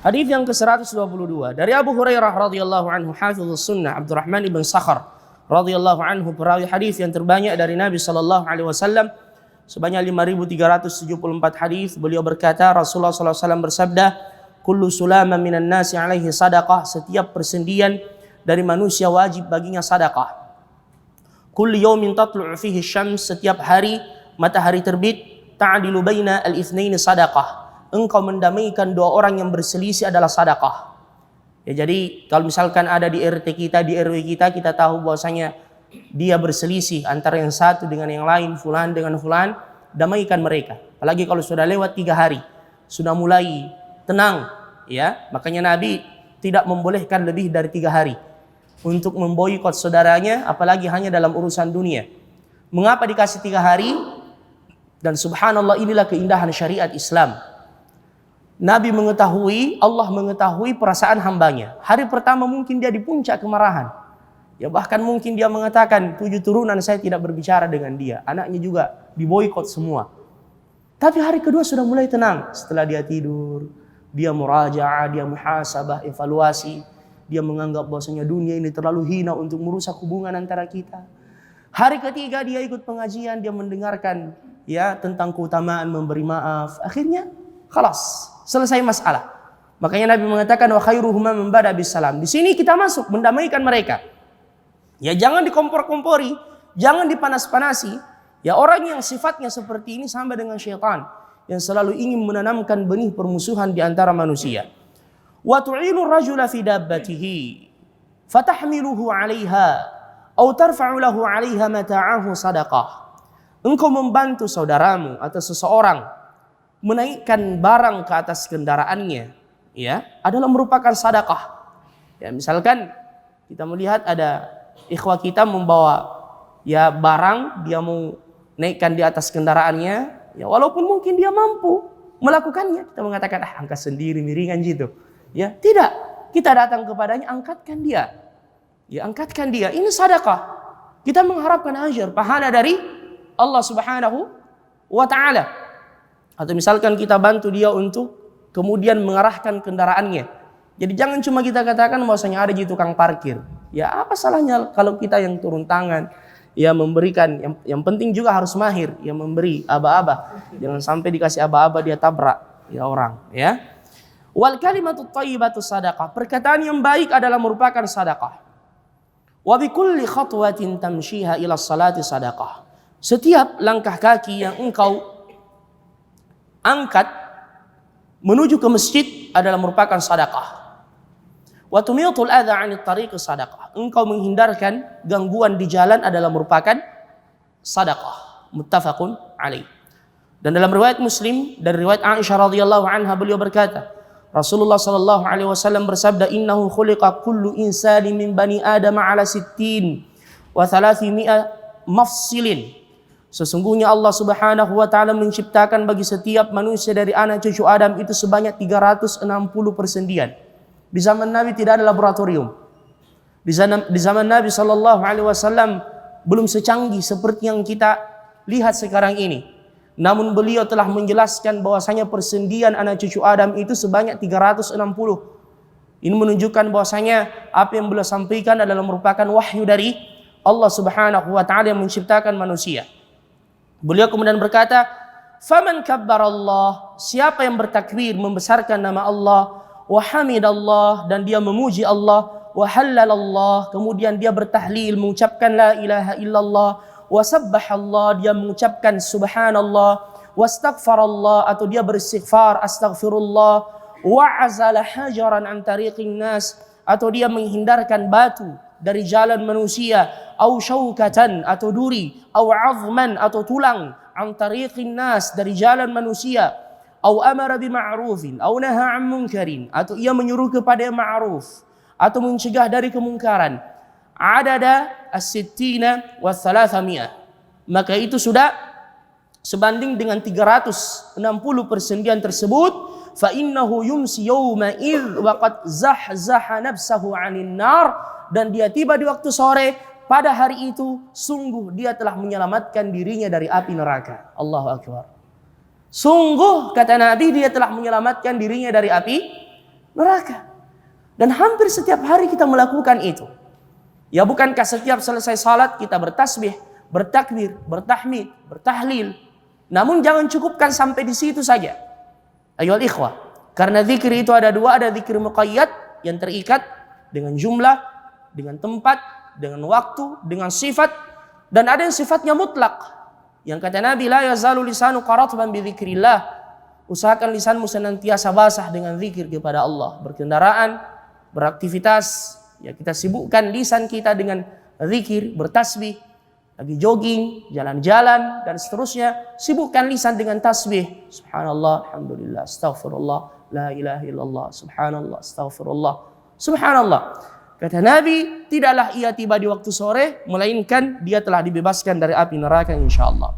Hadis yang ke-122 dari Abu Hurairah radhiyallahu anhu, hafizus sunnah Abdurrahman ibn Sakhar radhiyallahu anhu, perawi hadis yang terbanyak dari Nabi sallallahu alaihi wasallam sebanyak 5374 hadis. Beliau berkata, Rasulullah sallallahu alaihi wasallam bersabda, kullu sulama minan nasi alaihi sadaqah, setiap persendian dari manusia wajib baginya sedekah. Kullu yawmin tatlu'u fihi syams, setiap hari matahari terbit, ta'dilu baina al-itsnaini sadaqah, engkau mendamaikan dua orang yang berselisih adalah sedekah. Ya, jadi kalau misalkan ada di RT kita, di RW kita, kita tahu bahwasanya dia berselisih antara yang satu dengan yang lain, fulan dengan fulan, damaikan mereka. Apalagi kalau sudah lewat 3 hari, sudah mulai tenang, ya, makanya Nabi tidak membolehkan lebih dari 3 hari untuk memboikot saudaranya, apalagi hanya dalam urusan dunia. Mengapa dikasih 3 hari? Dan subhanallah, inilah keindahan syariat Islam. Nabi mengetahui, Allah mengetahui perasaan hambanya. Hari pertama mungkin dia di puncak kemarahan. Ya, bahkan mungkin dia mengatakan 7 turunan saya tidak berbicara dengan dia. Anaknya juga diboikot semua. Tapi hari kedua sudah mulai tenang. Setelah dia tidur, dia murajaah, dia muhasabah, evaluasi. Dia menganggap bahwasanya dunia ini terlalu hina untuk merusak hubungan antara kita. Hari ketiga dia ikut pengajian, dia mendengarkan ya tentang keutamaan memberi maaf. Akhirnya khalas, selesai masalah. Makanya Nabi mengatakan wa khairuhuma man bada bisalam. Di sini kita masuk mendamaikan mereka. Ya, jangan dikompor-kompori, jangan dipanas-panasi. Ya, orang yang sifatnya seperti ini sama dengan syaitan yang selalu ingin menanamkan benih permusuhan di antara manusia. Wa tu'inu rajula fi dabbatihi fatahmiluhu 'alaiha aw tarfa'u lahu 'alaiha mata'ahu sadaqah. Engkau membantu saudaramu atau seseorang menaikkan barang ke atas kendaraannya, ya, adalah merupakan sedekah. Ya, misalkan kita melihat ada ikhwah kita membawa ya barang, dia mau naikkan di atas kendaraannya, ya walaupun mungkin dia mampu melakukannya, kita mengatakan angkat sendiri miringan gitu. Ya, tidak. Kita datang kepadanya, angkatkan dia. Ya, angkatkan dia. Ini sedekah. Kita mengharapkan ajar, pahala dari Allah Subhanahu wa taala. Atau misalkan kita bantu dia untuk kemudian mengarahkan kendaraannya. Jadi jangan cuma kita katakan bahwasanya ada di tukang parkir. Ya, apa salahnya kalau kita yang turun tangan, ya memberikan, yang penting juga harus mahir, ya memberi aba-aba. Jangan sampai dikasih aba-aba dia tabrak ya orang, ya. Wal kalimatu thayyibatu sadaqah, perkataan yang baik adalah merupakan sedekah. Wa bi kulli khatwatin tamshiha ila salati sadaqah. Setiap langkah kaki yang engkau angkat menuju ke masjid adalah merupakan sedekah. Wa tumitul adha 'anit tariq sadaqah. Engkau menghindarkan gangguan di jalan adalah merupakan sedekah. Muttafaqun alaih. Dan dalam riwayat Muslim dari riwayat Aisyah radhiyallahu anha, beliau berkata, Rasulullah sallallahu alaihi wasallam bersabda, innahu khuliqa kullu insani min bani adam ala 60 wa 300 mafsilin. Sesungguhnya Allah Subhanahu wa taala menciptakan bagi setiap manusia dari anak cucu Adam itu sebanyak 360 persendian. Di zaman Nabi tidak ada laboratorium. Di zaman Nabi sallallahu alaihi wasallam belum secanggih seperti yang kita lihat sekarang ini. Namun beliau telah menjelaskan bahwasanya persendian anak cucu Adam itu sebanyak 360. Ini menunjukkan bahwasanya apa yang beliau sampaikan adalah merupakan wahyu dari Allah Subhanahu wa taala yang menciptakan manusia. Beliau kemudian berkata, "Faman kabbarallah", siapa yang bertakbir membesarkan nama Allah, wa hamidallah, dan dia memuji Allah, wa hallalallah, kemudian dia bertahlil mengucapkan la ilaha illallah, wa sabbahallah, dia mengucapkan subhanallah, wa astaghfarallah, atau dia beristighfar astaghfirullah, wa azala hajaran an tariqin nas, atau dia menghindarkan batu dari jalan manusia, au syaukatan, atau duri, au azman, atau tulang, an tariqin nas, dari jalan manusia, au amara bima'rufin, au naha 'an munkarin, atau ia menyuruh kepada yang ma'ruf atau mencegah dari kemungkaran, adada as-sittina wa 300, maka itu sudah sebanding dengan 360 persendian tersebut. Fa innahu yumsi yawma idh wa qad zahzaha nafsahu 'anil nar, dan dia tiba di waktu sore pada hari itu sungguh dia telah menyelamatkan dirinya dari api neraka. Allahu akbar. Sungguh kata Nabi, dia telah menyelamatkan dirinya dari api neraka. Dan hampir setiap hari kita melakukan itu. Ya bukankah setiap selesai salat kita bertasbih, bertakbir, bertahmid, bertahlil. Namun jangan cukupkan sampai di situ saja. Ayolah ikhwah. Karena zikir itu ada dua, ada zikir muqayyad yang terikat dengan jumlah, dengan tempat, dengan waktu, dengan sifat. Dan ada yang sifatnya mutlak. Yang kata Nabi, la yazalu lisanu qaratban bi dzikrillah. Usahakan lisanmu senantiasa basah dengan zikir kepada Allah. Berkendaraan, beraktivitas, ya kita sibukkan lisan kita dengan zikir, bertasbih. Lagi jogging, jalan-jalan, dan seterusnya. Sibukkan lisan dengan tasbih. Subhanallah, alhamdulillah, astaghfirullah, la ilaha illallah, subhanallah, astaghfirullah, subhanallah. Kata Nabi, tidaklah ia tiba di waktu sore, melainkan dia telah dibebaskan dari api neraka insya Allah.